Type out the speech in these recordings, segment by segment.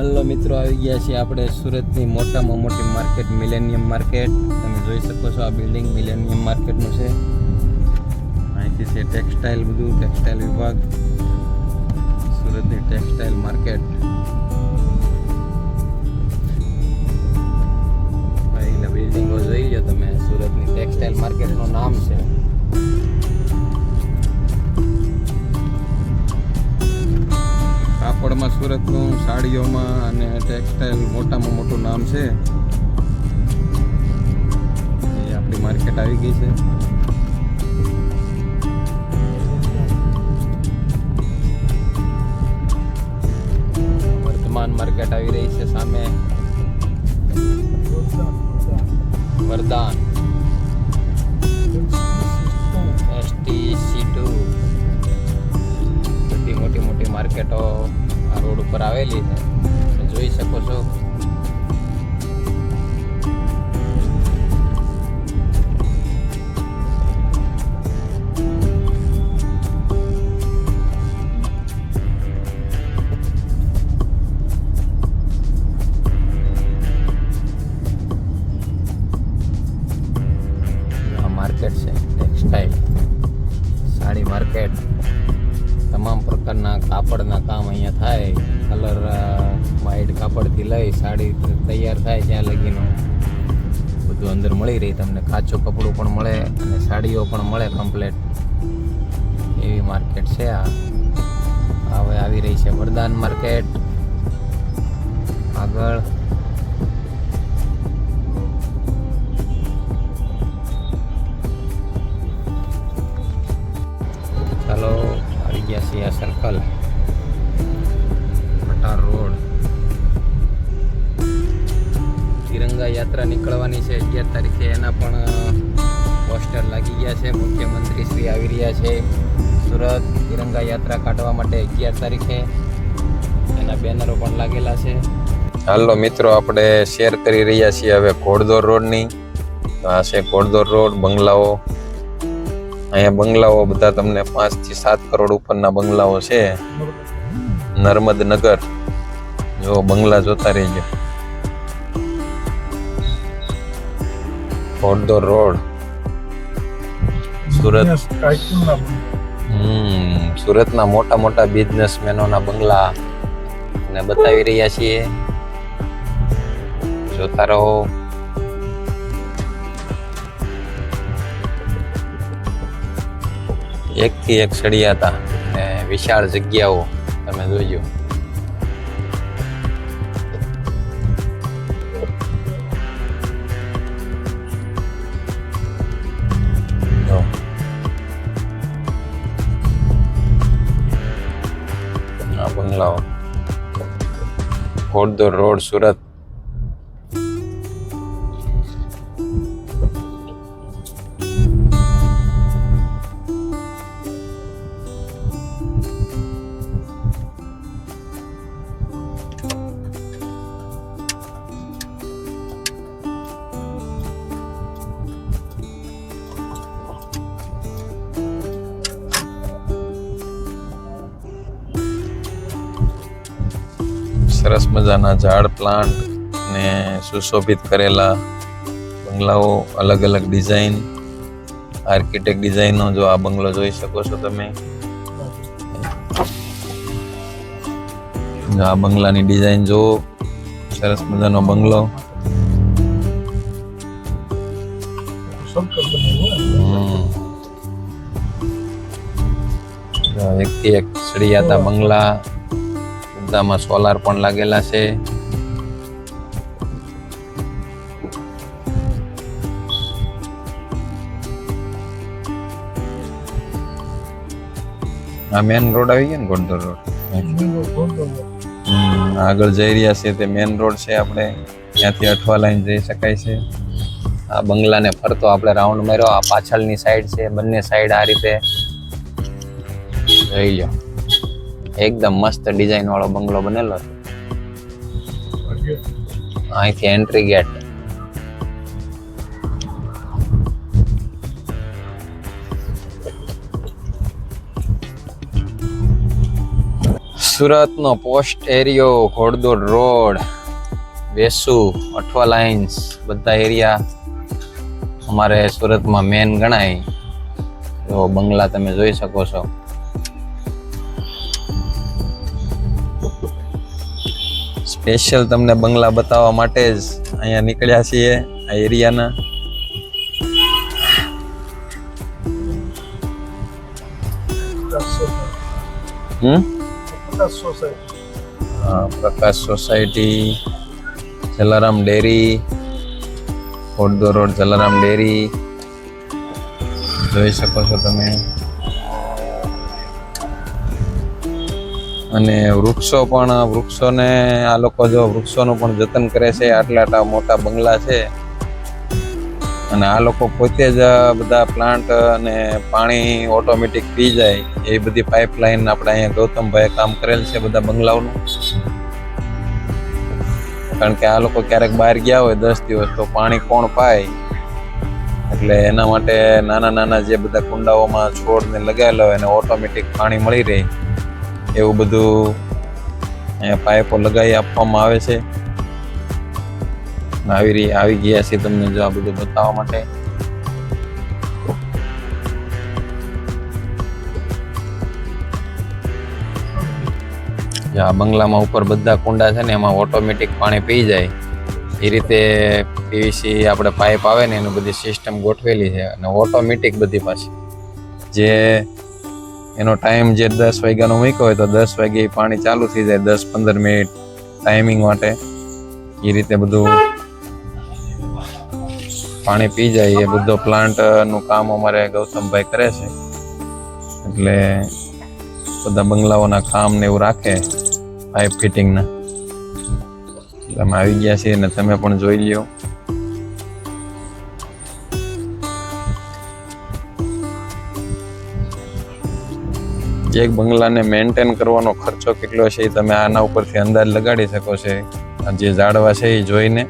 હાલો મિત્રો, આવી ગયા છીએ આપણે સુરતની મોટામાં મોટી માર્કેટ મિલેનિયમ માર્કેટ. તમે જોઈ શકો છો આ બિલ્ડિંગ મિલેનિયમ માર્કેટનું છે. અહીંથી છે ટેક્સટાઇલ, બધું ટેક્સટાઇલ વિભાગ, સુરતની ટેક્સટાઇલ માર્કેટ. ભાઈ બિલ્ડિંગો જોઈ લો તમે, સુરતની ટેક્સટાઇલ માર્કેટનું નામ છે. કાપડમાં સુરતનું, સાડીઓમાં અને ટેક્સટાઇલ મોટામાં મોટું નામ છે. એ આપણી માર્કેટ આવી ગઈ છે. વર્તમાન માર્કેટ આવી રહી છે સામે. વરદાન STC2, બધી મોટી મોટી માર્કેટો આ રોડ ઉપર આવેલી છે, તમે જોઈ શકો છો. માર્કેટ છે ટેક્સટાઇલ, સાડી માર્કેટ. તમામ પ્રકારના કાપડના કામ અહીંયા થાય. કલર વ્હાઈટ કાપડથી લઈ સાડી તૈયાર થાય ત્યાં લગીનું બધું અંદર મળી રહી તમને. કાચું કપડું પણ મળે અને સાડીઓ પણ મળે કમ્પ્લેટ. એવી માર્કેટ છે આ. હવે આવી રહી છે વરદાન માર્કેટ આગળ. ચાલો, આવી ગયા છીએ આ સર્કલ, પટાર રોડ. તિરંગા યાત્રા નીકળવાની છે 11 તારીખે, એના પણ પોસ્ટર લાગી ગયા છે. મુખ્યમંત્રી શ્રી આવી રહ્યા છે સુરત તિરંગા યાત્રા કાઢવા માટે 11 તારીખે. એના બેનરો પણ લાગેલા છે. હાલો મિત્રો, આપણે શેર કરી રહ્યા છીએ હવે ઘોડદોર રોડની. આ છે ઘોડદોર રોડ, બંગલાઓ. અહીંયા બંગલાઓ બધા તમને 5 થી 7 કરોડ ઉપરના બંગલાઓ છે. નર્મદ નગર, જો બંગલા જોતા રહેજો. ઘોડદોર રોડ, સુરત. સુરતના મોટા મોટા બિઝનેસમેનોના બંગલા ને બતાવી રહ્યા છીએ, જોતા રહો. એકથી એક સળિયાતા ને વિશાળ જગ્યાઓ તમે જોજો. આ બંગલાઓ, ઘોડદોર રોડ, સુરત. સરસ મજાના ઝાડ, પ્લાન્ટ ને સુશોભિત કરેલા બંગલાઓ, અલગ અલગ ડિઝાઇન, આર્કિટેક્ટ ડિઝાઇનનો. જો આ બંગલો જોઈ શકો છો તમે. આ બંગલાની ડિઝાઇન જો, સરસ મજાનો બંગલો. એકથી એક સળિયાતા બંગલા, બધામાં સોલાર પણ લાગેલા છે. આ મેન રોડ આવી ગયો ને, ઘોડદોર રોડ. આગળ જઈ રહ્યા છે તે મેન રોડ છે. આપણે ત્યાંથી અઠવા લાઈન જઈ શકાય છે. આ બંગલાને ફરતો આપણે રાઉન્ડ માર્યો. આ પાછળની સાઈડ છે, બંને સાઈડ આ રીતે જોઈ લો. એકદમ મસ્ત ડિઝાઇન વાળો બંગલો બનેલો છે. અહીંથી એન્ટ્રી ગેટ. સુરતનો પોસ્ટ એરિયો, ઘોડદોડ રોડ, વેસુ, અઠવા લાઇન્સ બધા એરિયા અમારે સુરતમાં મેન ગણાય. તો બંગલા તમે જોઈ શકો છો. સ્પેશિયલ તમને બંગલા બતાવવા માટે જ અહીંયા નીકળ્યા છીએ આ એરિયાના. Prakash society, Jalaram dairy, Ghoddod road Jalaram dairy જોઈ શકો છો તમે. અને વૃક્ષોને આ લોકો જો વૃક્ષોનું પણ જતન કરે છે. આટલા મોટા બંગલા છે અને આ લોકો પોતે જ બધા પ્લાન્ટ અને પાણી ઓટોમેટિક પી જાય એ બધી પાઇપલાઇન આપણે અહીંયા ગૌતમભાઈએ કામ કરેલ છે બધા બંગલાઓનું. કારણ કે આ લોકો ક્યારેક બહાર ગયા હોય 10 દિવસ તો પાણી કોણ પાય, એટલે એના માટે નાના જે બધા કુંડાઓમાં છોડને લગાવેલા હોય એને ઓટોમેટિક પાણી મળી રહે એવું બધું અહીંયા પાઇપો લગાવી આપવામાં આવે છે. આવી ગયા છે તમને જો આ બધું બતાવવા માટે. આ બંગલામાં ઉપર બધા કુંડા છે ને એમાં ઓટોમેટિક પાણી પી જાય એ રીતે પીવીસી આપણે પાઇપ આવે ને એની બધી સિસ્ટમ ગોઠવેલી છે. અને ઓટોમેટિક બધી પાછી જે એનો ટાઈમ જે 10 વાગ્યાનો મૂક્યો હોય તો 10 વાગે પાણી ચાલુ થઈ જાય, 10-15 મિનિટ ટાઈમિંગ માટે એ રીતે બધું પાણી પી જાય. એ બધો પ્લાન્ટનું કામ અમારે ગૌતમભાઈ કરે છે. એટલે બધા બંગલાઓના કામ ને એવું રાખે પાઇપ ફિટિંગના. અમે આવી ગયા છીએ ને તમે પણ જોઈ લ્યો. એક બંગલાને મેન્ટેન કરવાનો ખર્ચો કેટલો છે એ તમે આના ઉપરથી અંદાજ લગાડી શકો છો. જે ઝાડવા છે એ જોઈને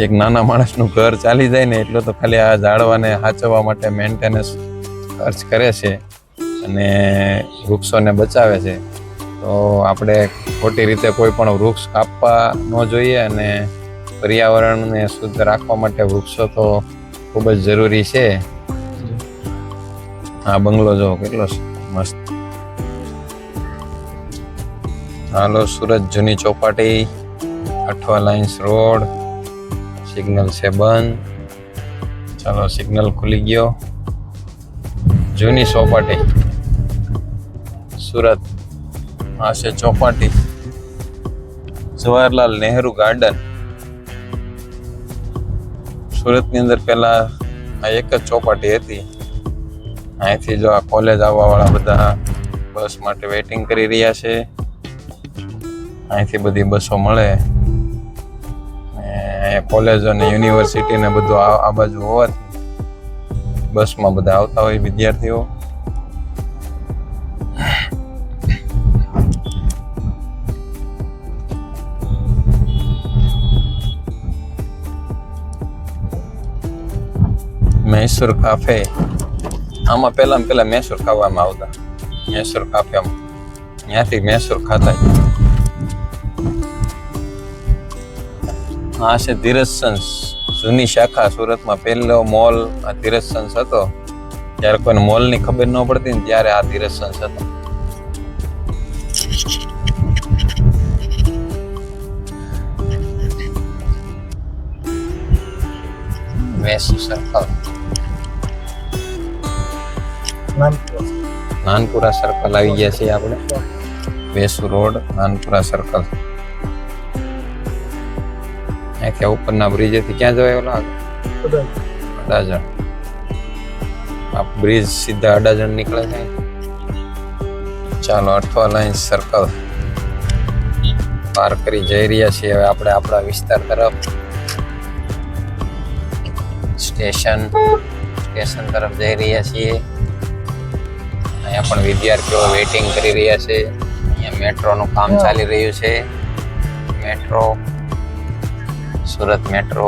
એક નાના માણસનું ઘર ચાલી જાય ને એટલો તો ખાલી આ ઝાડવાને સાચવવા માટે મેન્ટેનન્સ ખર્ચ કરે છે અને વૃક્ષોને બચાવે છે. તો આપણે ખોટી રીતે કોઈ પણ વૃક્ષ કાપવા ન જોઈએ અને પર્યાવરણને શુદ્ધ રાખવા માટે વૃક્ષો તો ખૂબ જ જરૂરી છે. આ બંગલો જો કેટલો મસ્ત. હાલો, સુરત જૂની Chowpatty, Athwa lines road. Signal છે બંધ. ચાલો, સિગ્નલ ખુલી ગયો. જૂની ચોપાટી સુરત. આ છે ચોપાટી, જવાહરલાલ નહેરુ ગાર્ડન. સુરતની અંદર પહેલા આ એક જ ચોપાટી હતી. અહીંથી જો આ કોલેજ આવવાવાળા બધા બસ માટે વેઇટિંગ કરી રહ્યા છે. અહીંથી બધી બસો મળે. કોલેજ અને યુનિવર્સિટી ને બધું આ બાજુ હોવાથી બસમાં બધા આવતા હોય વિદ્યાર્થીઓ. મૈસૂર કાફે. આમાં પહેલા મૈસૂર ખાવામાં આવતા. મૈસૂર કાફેમાં ત્યાંથી મૈસૂર ખાતા. આ છે ધીરજ સન્સ જૂની શાખા. સુરતમાં પહેલો મોલ આ ધીરજ સન્સ હતો. ત્યારે કોઈને મોલની ખબર ન પડતી ને ત્યારે આ ધીરજ સન્સ હતો. વેસુ સર્કલ, નાનપુરા સર્કલ આવી ગયા છીએ આપણે. Vesu road, Nanpura circle. અહીંથી ઉપરના બ્રિજેથી ક્યાં જવાય? ઓલા અડાજણ. આ બ્રિજ સીધા અડાજણ નીકળે છે. ચાલો, અઠવા લાઇન્સ સર્કલ પાર કરી જઈ રહ્યા છીએ હવે આપણે આપણા વિસ્તાર તરફ. સ્ટેશન તરફ જઈ રહ્યા છીએ. અહીંયા પણ વિદ્યાર્થીઓ વેઇટિંગ કરી રહ્યા છે. અહીંયા મેટ્રોનું કામ ચાલી રહ્યું છે. Metro, Surat metro.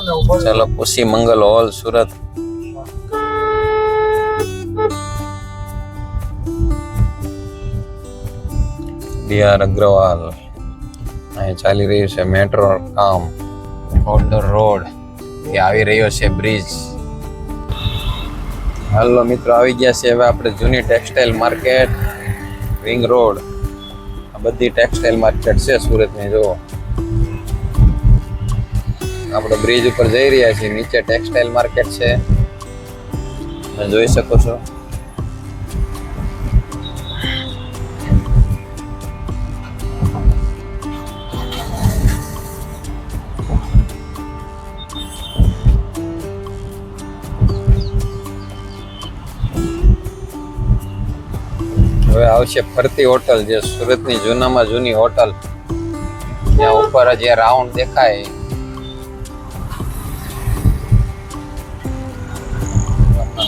ચાલો પુષી મંગલ હોલ સુરત. ડીઆર અગ્રવાલ. અહીં ચાલી રહ્યું છે મેટ્રો કામ. ઓર્ડર રોડ એ આવી રહ્યો છે બ્રિજ. હાલો મિત્રો, આવી ગયા છે હવે આપણે જૂની ટેક્સટાઇલ માર્કેટ રિંગ રોડ. આ બધી ટેક્સટાઇલ માર્કેટ છે સુરતની. જો આપણે બ્રિજ ઉપર જઈ રહ્યા છીએ. નીચે ટેક્સટાઇલ માર્કેટ છે, તમે જોઈ શકો છો. હવે આવશે ફરતી હોટલ, જે સુરતની જૂનામાં જૂની હોટલ. ત્યાં ઉપર જે રાઉન્ડ દેખાય,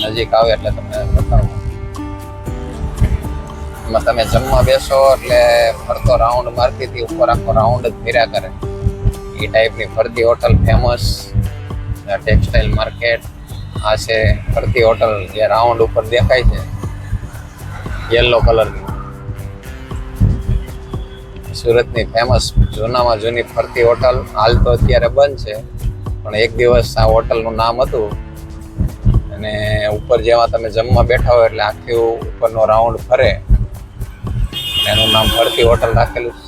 નજીક આવે એટલે તમને બતાવું. એમાં તમે જમવા બેસો એટલે ફરતો રાઉન્ડ મારતી હતી, ઉપર આખો રાઉન્ડ જ ફેર્યા કરે. એ ટાઈપની ફરતી હોટલ ફેમસ. ટેક્સટાઇલ માર્કેટ આ છે ફરતી હોટલ, જે રાઉન્ડ ઉપર દેખાય છે યલો કલરની. સુરતની ફેમસ જૂનામાં જૂની ફરતી હોટલ. હાલ તો અત્યારે બંધ છે, પણ એક દિવસ આ હોટલનું નામ હતું. અને ઉપર જેવા તમે જમવા બેઠા હોય એટલે આખી ઉપરનો રાઉન્ડ ફરે, એનું નામ ફરતી હોટલ રાખેલું છે.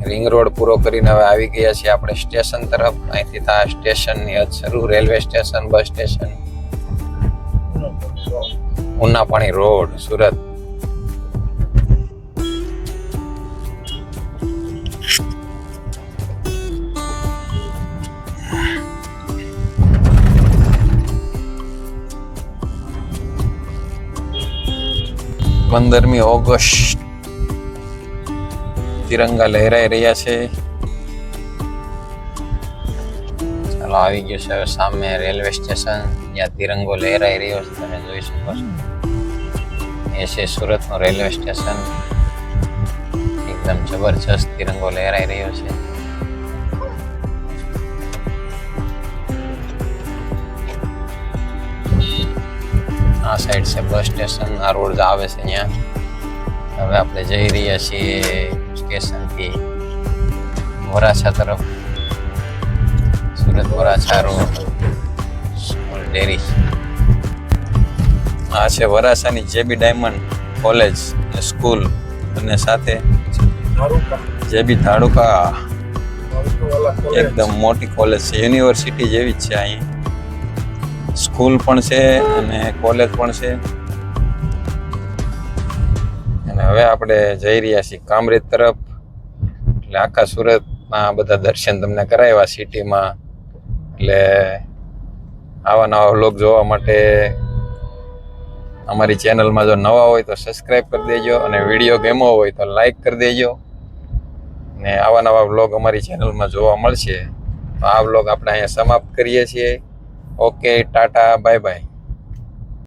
રિંગ રોડ પૂરો કરીને હવે આવી ગયા છીએ આપણે સ્ટેશન તરફ. અહીંથી આ સ્ટેશનની હદ શરૂ. Railway station, bus station, Unapani road, Surat. પંદરમી ઓગસ્ટ તિરંગા લહેરાઈ રહ્યા છે. ચાલો, આવી ગયો છે હવે સામે રેલવે સ્ટેશન, જ્યાં તિરંગો લહેરાઈ રહ્યો છે. તમે જોઈ શકો છો, એ છે સુરતનું રેલવે સ્ટેશન. એકદમ જબરજસ્ત તિરંગો લહેરાઈ રહ્યો છે. આ સાઈડ છે બસ સ્ટેશન. આ રોડ આવે છે અહીંયા. હવે આપણે જઈ રહ્યા છીએ સ્ટેશનથી વરાછા તરફ. Surat Varachha road, small dairy. આ છે વરાછાની જેબી ડાયમંડ કોલેજ સ્કૂલ, અને સાથે જેબી ધાડુકા. એકદમ મોટી કોલેજ છે, યુનિવર્સિટી જેવી જ છે. અહીં સ્કૂલ પણ છે અને કોલેજ પણ છે. હવે આપણે જઈ રહ્યા છીએ કામરેજ તરફ. એટલે આખા સુરતના બધા દર્શન તમને કરાવ્યા સિટીમાં. એટલે આવા નવા વ્લોગ જોવા માટે અમારી ચેનલમાં જો નવા હોય તો સબસ્ક્રાઈબ કરી દેજો, અને વિડીયો ગમ્યો હોય તો લાઈક કરી દેજો. ને આવા નવા વ્લોગ અમારી ચેનલમાં જોવા મળશે. તો આ વ્લોગ આપણે અહીંયા સમાપ્ત કરીએ છીએ. Okay, Tata, bye bye.